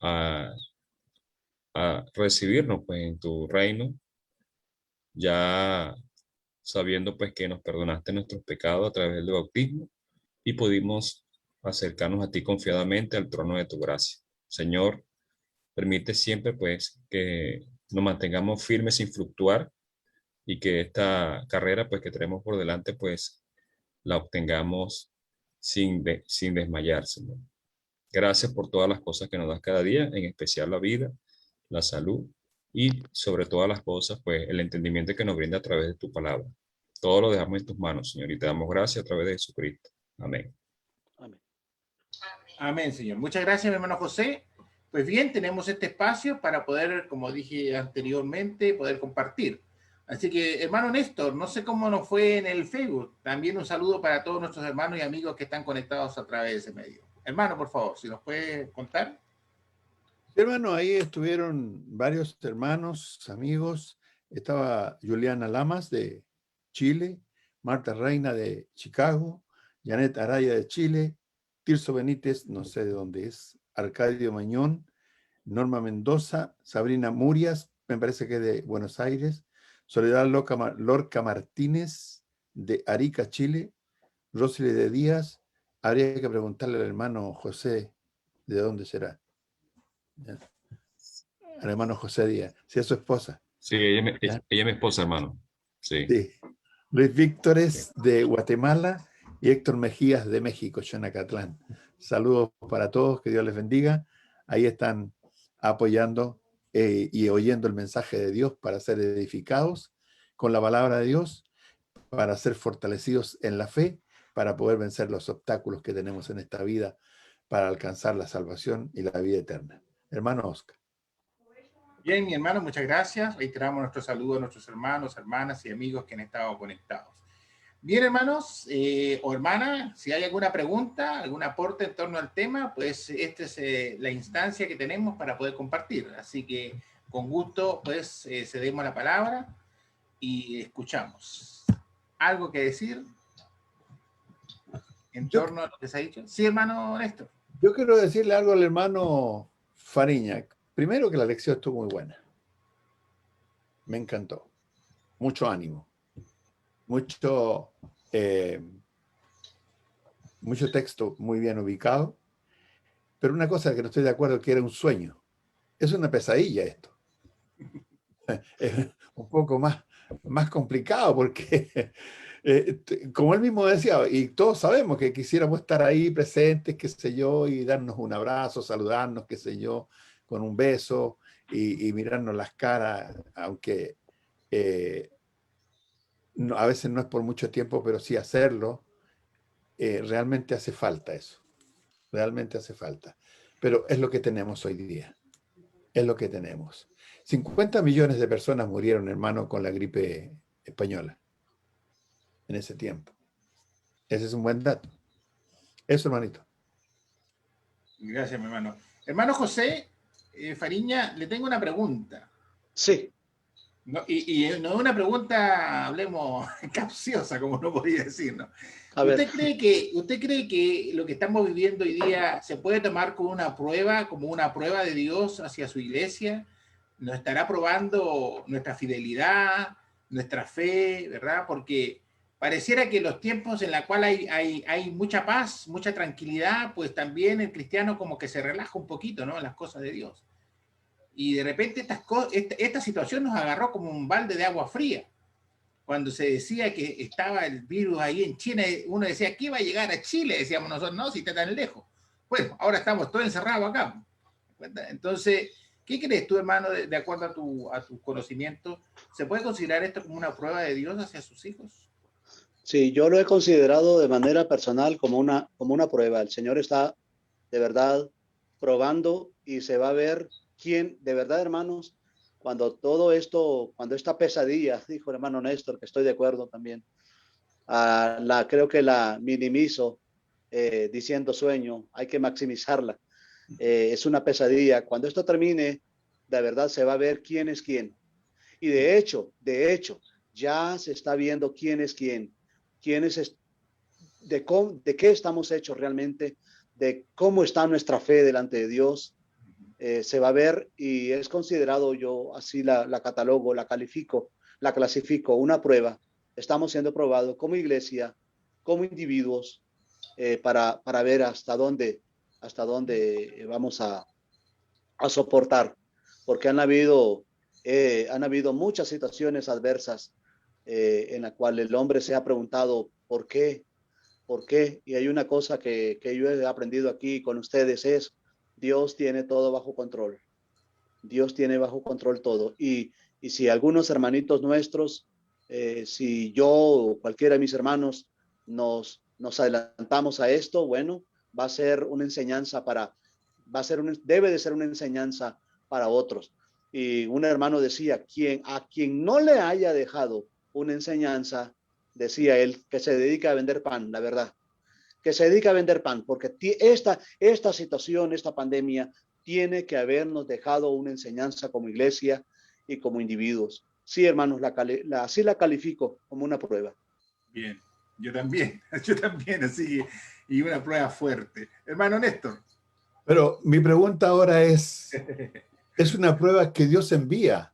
a, a recibirnos pues en tu reino, ya sabiendo pues que nos perdonaste nuestros pecados a través del bautismo y pudimos acercarnos a ti confiadamente al trono de tu gracia. Señor, permite siempre pues que nos mantengamos firmes sin fluctuar y que esta carrera pues que tenemos por delante pues la obtengamos sin desmayar, Señor. Gracias por todas las cosas que nos das cada día, en especial la vida, la salud y sobre todas las cosas pues el entendimiento que nos brinda a través de tu palabra. Todo lo dejamos en tus manos, Señor, y te damos gracias a través de Jesucristo. Amén. Amén. Amén, Señor. Muchas gracias, mi hermano José. Pues bien, tenemos este espacio para poder, como dije anteriormente, poder compartir. Así que, hermano Néstor, no sé cómo nos fue en el Facebook. También un saludo para todos nuestros hermanos y amigos que están conectados a través de ese medio. Hermano, por favor, si nos puede contar. Sí, hermano, ahí estuvieron varios hermanos, amigos. Estaba Juliana Lamas de Chile, Marta Reina de Chicago, Janet Araya de Chile, Tirso Benítez, no sé de dónde es, Arcadio Mañón, Norma Mendoza, Sabrina Murias, me parece que de Buenos Aires, Soledad Lorca Martínez de Arica, Chile, Rosely de Díaz. Habría que preguntarle al hermano José de dónde será. Al hermano José Díaz, si es su esposa. Sí, ella ¿Ya? es mi esposa, hermano. Sí. Sí. Luis Víctores de Guatemala y Héctor Mejías de México, Xonacatlán. Saludos para todos, que Dios les bendiga. Ahí están apoyando y oyendo el mensaje de Dios para ser edificados con la palabra de Dios, para ser fortalecidos en la fe, para poder vencer los obstáculos que tenemos en esta vida, para alcanzar la salvación y la vida eterna. Hermano Oscar. Bien, mi hermano, muchas gracias. Reiteramos nuestro saludo a nuestros hermanos, hermanas y amigos que han estado conectados. Bien, hermanos o hermanas, si hay alguna pregunta, algún aporte en torno al tema, pues esta es la instancia que tenemos para poder compartir. Así que con gusto, pues cedemos la palabra y escuchamos. ¿Algo que decir en torno a lo que se ha dicho? Sí, hermano Néstor. Yo quiero decirle algo al hermano Fariña. Primero, que la lección estuvo muy buena. Me encantó. Mucho ánimo. Mucho texto muy bien ubicado. Pero una cosa que no estoy de acuerdo, que era un sueño. Es una pesadilla esto. Es un poco más complicado porque, como él mismo decía, y todos sabemos que quisiéramos estar ahí presentes, qué sé yo, y darnos un abrazo, saludarnos, qué sé yo, con un beso y mirarnos las caras, aunque a veces no es por mucho tiempo, pero sí hacerlo. Realmente hace falta eso. Realmente hace falta. Pero es lo que tenemos hoy día. Es lo que tenemos. 50 millones de personas murieron, hermano, con la gripe española en ese tiempo. Ese es un buen dato. Eso, hermanito. Gracias, mi hermano. Hermano José Fariña, le tengo una pregunta. Sí. No, y no una pregunta, hablemos, capciosa, como no podía decir, ¿no? ¿Usted cree que lo que estamos viviendo hoy día se puede tomar como una prueba de Dios hacia su iglesia? ¿Nos estará probando nuestra fidelidad, nuestra fe, verdad? Porque pareciera que los tiempos en los cuales hay mucha paz, mucha tranquilidad, pues también el cristiano como que se relaja un poquito, ¿no? En las cosas de Dios. Y de repente esta situación nos agarró como un balde de agua fría. Cuando se decía que estaba el virus ahí en China, uno decía, ¿qué iba a llegar a Chile? Decíamos nosotros, no, si está tan lejos. Bueno, ahora estamos todos encerrados acá. Entonces, ¿qué crees tú, hermano, de acuerdo a tu conocimiento? ¿Se puede considerar esto como una prueba de Dios hacia sus hijos? Sí, yo lo he considerado de manera personal como una prueba. El Señor está de verdad probando y se va a ver quién, de verdad, hermanos, cuando todo esto, cuando esta pesadilla, dijo el hermano Néstor, que estoy de acuerdo también, creo que la minimizo diciendo sueño, hay que maximizarla. Es una pesadilla. Cuando esto termine, de verdad se va a ver quién es quién. Y de hecho, ya se está viendo quién es quién. de qué estamos hechos realmente, de cómo está nuestra fe delante de Dios. Se va a ver y es considerado, yo así la catalogo, la califico, la clasifico, una prueba. Estamos siendo probados como iglesia, como individuos, para ver hasta dónde vamos a soportar, porque han habido muchas situaciones adversas en la cual el hombre se ha preguntado ¿por qué? ¿Por qué? Y hay una cosa que yo he aprendido aquí con ustedes es, Dios tiene todo bajo control. Dios tiene bajo control todo. Y si algunos hermanitos nuestros, si yo o cualquiera de mis hermanos nos adelantamos a esto, bueno, va a ser una enseñanza debe de ser una enseñanza para otros. Y un hermano decía, a quien no le haya dejado una enseñanza, decía él, que se dedica a vender pan, la verdad, que se dedica a vender pan, porque esta situación, esta pandemia, tiene que habernos dejado una enseñanza como iglesia y como individuos. Sí, hermanos, así la califico como una prueba. Bien, yo también, así, y una prueba fuerte. Hermano Néstor. Pero mi pregunta ahora ¿es una prueba que Dios envía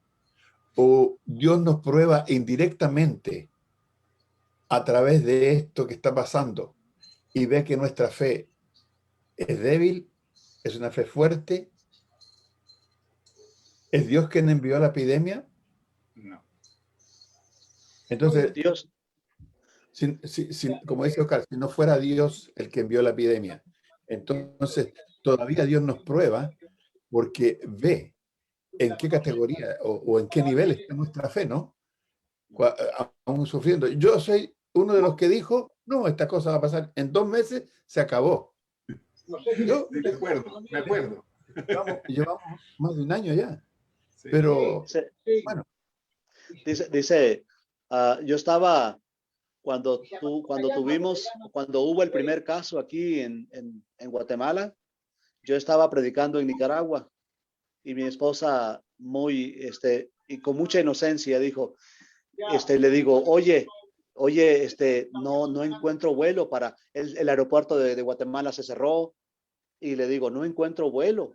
o Dios nos prueba indirectamente a través de esto que está pasando y ve que nuestra fe es débil, es una fe fuerte? ¿Es Dios quien envió la epidemia? No. Entonces, Dios, como dice Oscar, si no fuera Dios el que envió la epidemia, entonces todavía Dios nos prueba porque ve en qué categoría o en qué nivel está nuestra fe, ¿no? Aún sufriendo. Yo soy uno de los que dijo, no, esta cosa va a pasar en 2 meses, se acabó. Yo, De acuerdo, de acuerdo. llevamos más de un año ya. Sí. Pero, bueno. Dice, yo estaba cuando hubo el primer caso aquí en Guatemala, yo estaba predicando en Nicaragua y mi esposa y con mucha inocencia dijo, le digo, oye, no encuentro vuelo para el aeropuerto de Guatemala se cerró y le digo, no encuentro vuelo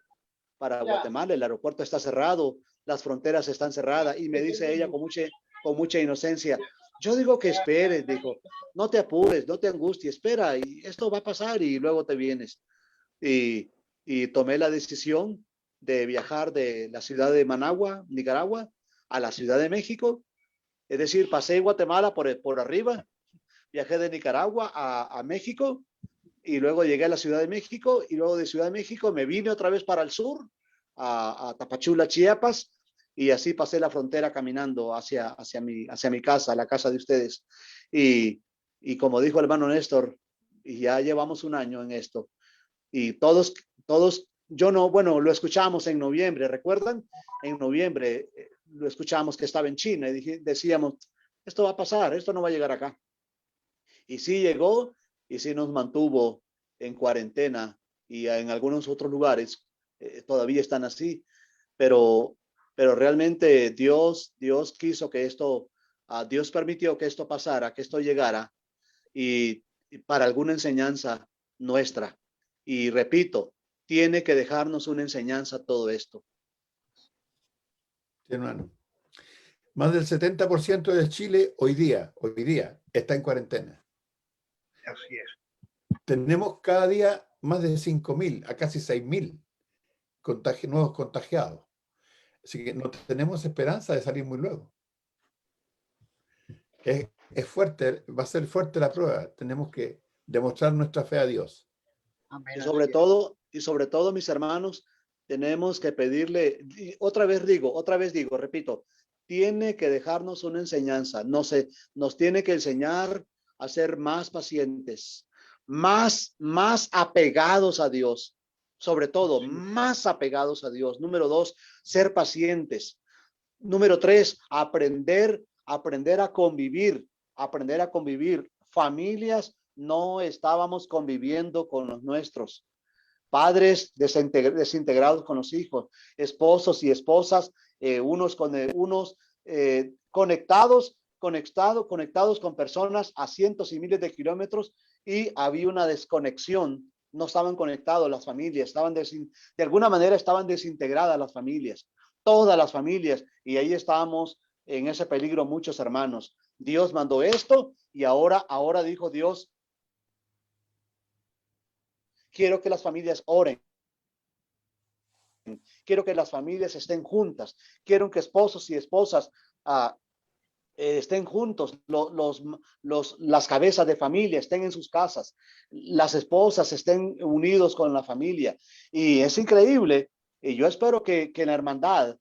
para Guatemala, el aeropuerto está cerrado, las fronteras están cerradas y me dice ella con mucha inocencia, yo digo que esperes, dijo, no te apures, no te angusties, espera y esto va a pasar y luego te vienes. Y tomé la decisión de viajar de la ciudad de Managua, Nicaragua, a la Ciudad de México. Es decir, pasé Guatemala por arriba, viajé de Nicaragua a México y luego llegué a la Ciudad de México y luego de Ciudad de México me vine otra vez para el sur, a Tapachula, Chiapas, y así pasé la frontera caminando hacia mi casa, la casa de ustedes. Y como dijo el hermano Néstor, y ya llevamos un año en esto, y todos, lo escuchamos en noviembre, ¿recuerdan? En noviembre lo escuchamos que estaba en China y decíamos, esto va a pasar, esto no va a llegar acá. Y sí llegó y sí nos mantuvo en cuarentena y en algunos otros lugares todavía están así, pero realmente Dios quiso que Dios permitió que esto pasara, que esto llegara y para alguna enseñanza nuestra. Y repito, tiene que dejarnos una enseñanza todo esto. Sí, hermano. Más del 70% de Chile hoy día está en cuarentena. Así es. Tenemos cada día más de 5.000 a casi 6.000 nuevos contagiados. Así que no tenemos esperanza de salir muy luego. Es fuerte, va a ser fuerte la prueba. Tenemos que demostrar nuestra fe a Dios. Y sobre todo, mis hermanos, tenemos que pedirle, otra vez digo, repito, tiene que dejarnos una enseñanza. Nos tiene que enseñar a ser más pacientes, más apegados a Dios. Sobre todo, más apegados a Dios. Número 2, ser pacientes. Número 3, aprender a convivir. Familias, no estábamos conviviendo con los nuestros. Padres desintegrados con los hijos, esposos y esposas, unos conectados conectados con personas a cientos y miles de kilómetros y había una desconexión. No estaban conectados las familias, de alguna manera estaban desintegradas las familias, todas las familias, y ahí estábamos en ese peligro muchos hermanos. Dios mandó esto y ahora dijo Dios, quiero que las familias oren. Quiero que las familias estén juntas. Quiero que esposos y esposas estén juntos. Las cabezas de familia estén en sus casas. Las esposas estén unidos con la familia. Y es increíble. Y yo espero que en la hermandad,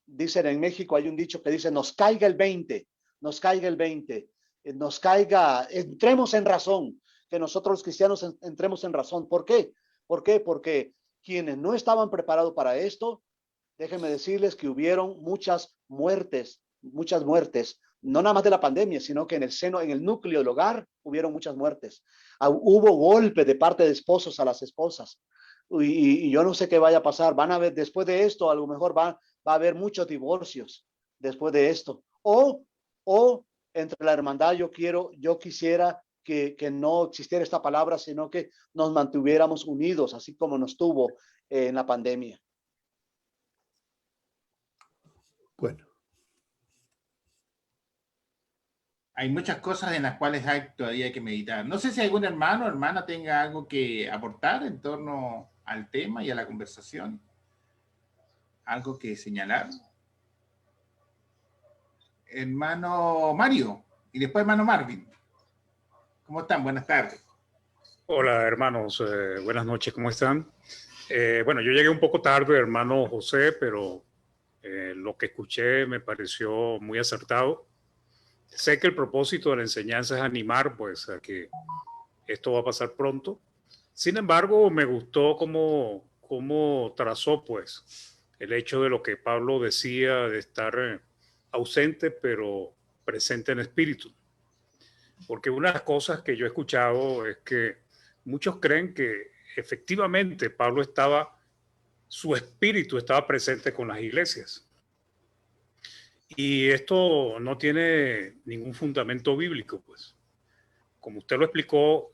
dicen en México, hay un dicho que dice, nos caiga el 20, nos caiga el 20, nos caiga, entremos en razón, que nosotros los cristianos entremos en razón. ¿Por qué? ¿Por qué? Porque quienes no estaban preparados para esto, déjenme decirles que hubieron muchas muertes, no nada más de la pandemia, sino que en el núcleo del hogar, hubieron muchas muertes. Hubo golpes de parte de esposos a las esposas. Y yo no sé qué vaya a pasar. Van a ver, después de esto, a lo mejor va a haber muchos divorcios después de esto. O entre la hermandad, yo quisiera que no existiera esta palabra, sino que nos mantuviéramos unidos, así como nos tuvo en la pandemia. Bueno. Hay muchas cosas en las cuales todavía hay que meditar. No sé si algún hermano o hermana tenga algo que aportar en torno al tema y a la conversación. ¿Algo que señalar? Hermano Mario y después hermano Marvin. ¿Cómo están? Buenas tardes. Hola hermanos, buenas noches, ¿cómo están? Bueno, yo llegué un poco tarde, hermano José, pero lo que escuché me pareció muy acertado. Sé que el propósito de la enseñanza es animar, pues, a que esto va a pasar pronto. Sin embargo, me gustó cómo trazó, pues, el hecho de lo que Pablo decía de estar ausente, pero presente en espíritu. Porque una de las cosas que yo he escuchado es que muchos creen que efectivamente Pablo su espíritu estaba presente con las iglesias. Y esto no tiene ningún fundamento bíblico, pues. Como usted lo explicó,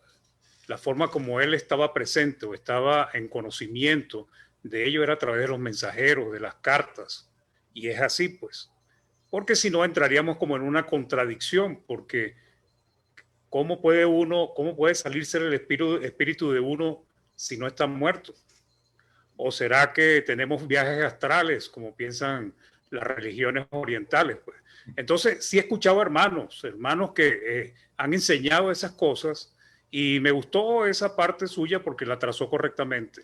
la forma como él estaba presente o estaba en conocimiento de ello era a través de los mensajeros, de las cartas. Y es así, pues. Porque si no, entraríamos como en una contradicción, porque ¿cómo puede salirse el espíritu de uno si no está muerto? ¿O será que tenemos viajes astrales, como piensan las religiones orientales? Pues? Entonces, sí he escuchado hermanos que han enseñado esas cosas y me gustó esa parte suya porque la trazó correctamente.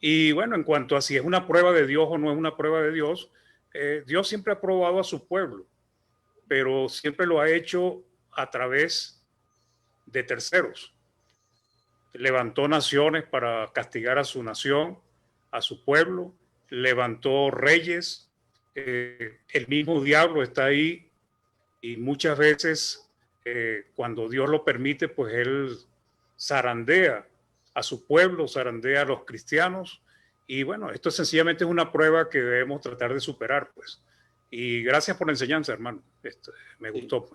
Y bueno, en cuanto a si es una prueba de Dios o no es una prueba de Dios, Dios siempre ha probado a su pueblo, pero siempre lo ha hecho a través de terceros. Levantó naciones para castigar a su nación, a su pueblo, levantó reyes, el mismo diablo está ahí y muchas veces cuando Dios lo permite, pues él zarandea a su pueblo, zarandea a los cristianos y bueno, esto sencillamente es una prueba que debemos tratar de superar, pues. Y gracias por la enseñanza, hermano. Me gustó.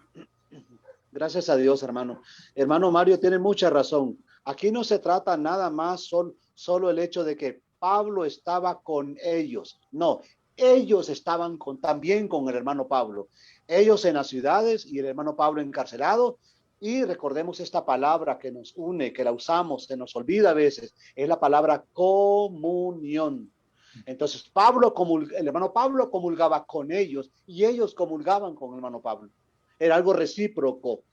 Gracias a Dios, hermano. Hermano Mario tiene mucha razón. Aquí no se trata nada más solo el hecho de que Pablo estaba con ellos. No, ellos estaban también con el hermano Pablo. Ellos en las ciudades y el hermano Pablo encarcelado. Y recordemos esta palabra que nos une, que la usamos, se nos olvida a veces, es la palabra comunión. Entonces el hermano Pablo comulgaba con ellos y ellos comulgaban con el hermano Pablo. Era algo recíproco.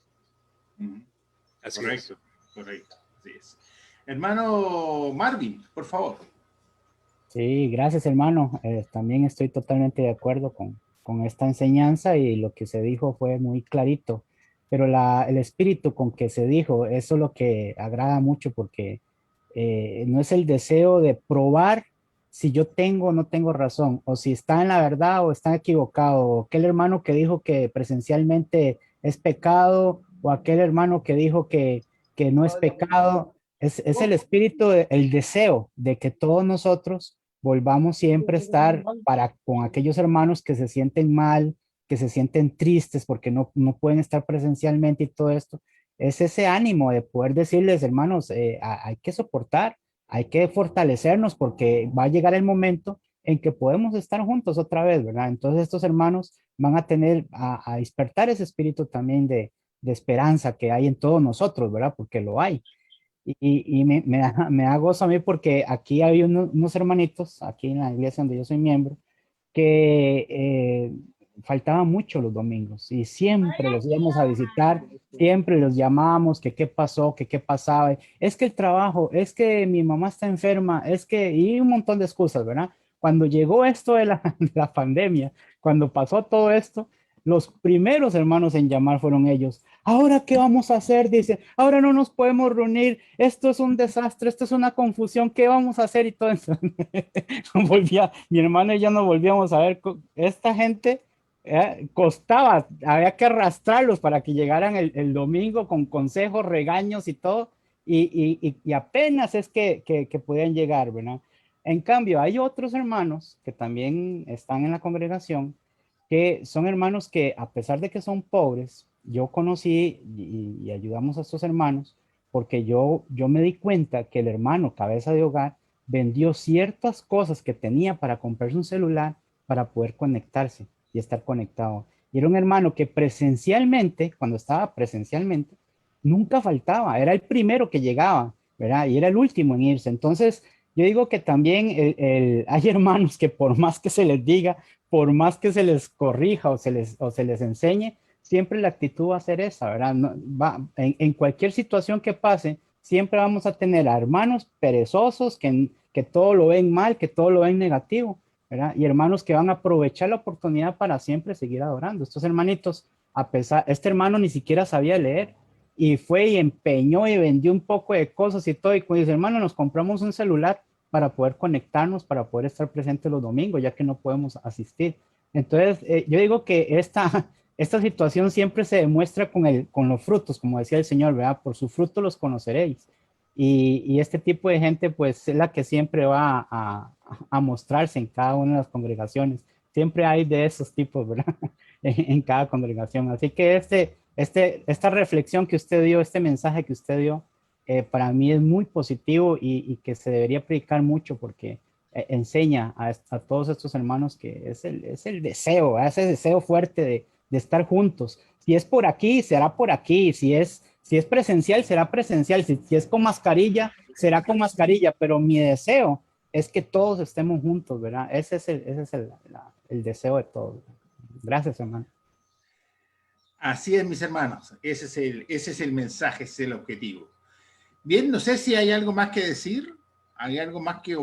Así Correcto, es. correcto. Así es. Hermano Marvin, por favor. Sí, gracias hermano. También estoy totalmente de acuerdo con esta enseñanza y lo que se dijo fue muy clarito, pero el espíritu con que se dijo, eso es lo que agrada mucho porque no es el deseo de probar si yo tengo o no tengo razón, o si está en la verdad o está equivocado, o aquel hermano que dijo que presencialmente es pecado, o aquel hermano que dijo que no es pecado. Es el espíritu, el deseo de que todos nosotros volvamos siempre a estar con aquellos hermanos que se sienten mal, que se sienten tristes porque no pueden estar presencialmente y todo esto, es ese ánimo de poder decirles, hermanos, hay que soportar, hay que fortalecernos porque va a llegar el momento en que podemos estar juntos otra vez, ¿verdad? Entonces estos hermanos van a tener, a despertar ese espíritu también de esperanza que hay en todos nosotros, ¿verdad? Porque lo hay. Y me da gozo a mí porque aquí hay unos hermanitos, aquí en la iglesia donde yo soy miembro, que faltaban mucho los domingos y siempre los íbamos a visitar, siempre los llamábamos, que qué pasó, que qué pasaba. Es que el trabajo, es que mi mamá está enferma, es que, y un montón de excusas, ¿verdad? Cuando llegó esto de la, de la pandemia, cuando pasó todo esto, los primeros hermanos en llamar fueron ellos. ¿Ahora qué vamos a hacer? Dice, ahora no nos podemos reunir, esto es un desastre, esto es una confusión, ¿qué vamos a hacer? Y todo eso. Mi hermano y yo nos volvíamos a ver, esta gente costaba, había que arrastrarlos para que llegaran el domingo con consejos, regaños y todo, y apenas es que podían llegar, ¿verdad? En cambio, hay otros hermanos que también están en la congregación, que son hermanos que a pesar de que son pobres, yo conocí y ayudamos a estos hermanos porque yo me di cuenta que el hermano cabeza de hogar vendió ciertas cosas que tenía para comprarse un celular para poder conectarse y estar conectado. Y era un hermano que presencialmente, cuando estaba presencialmente, nunca faltaba, era el primero que llegaba, ¿verdad? Y era el último en irse. Entonces, yo digo que también hay hermanos que por más que se les diga, por más que se les corrija o se les enseñe, siempre la actitud va a ser esa, ¿verdad? No, en cualquier situación que pase, siempre vamos a tener a hermanos perezosos que todo lo ven mal, que todo lo ven negativo, ¿verdad? Y hermanos que van a aprovechar la oportunidad para siempre seguir adorando. Estos hermanitos, este hermano ni siquiera sabía leer y fue y empeñó y vendió un poco de cosas y todo. Y cuando dice, hermano, nos compramos un celular para poder conectarnos, para poder estar presentes los domingos, ya que no podemos asistir. Entonces, yo digo que esta situación siempre se demuestra con los frutos, como decía el Señor, ¿verdad? Por sus frutos los conoceréis. Y este tipo de gente, pues, es la que siempre va a mostrarse en cada una de las congregaciones. Siempre hay de esos tipos, ¿verdad? En cada congregación. Así que esta reflexión que usted dio, este mensaje que usted dio, para mí es muy positivo y que se debería predicar mucho porque enseña a todos estos hermanos que es el deseo, ese deseo fuerte de estar juntos. Si es por aquí, será por aquí. Si es presencial, será presencial. Si es con mascarilla, será con mascarilla. Pero mi deseo es que todos estemos juntos, ¿verdad? Ese es el deseo de todos. Gracias, hermano. Así es, mis hermanos. Ese es el mensaje, ese es el objetivo. Bien, no sé si hay algo más que decir. ¿Hay algo más que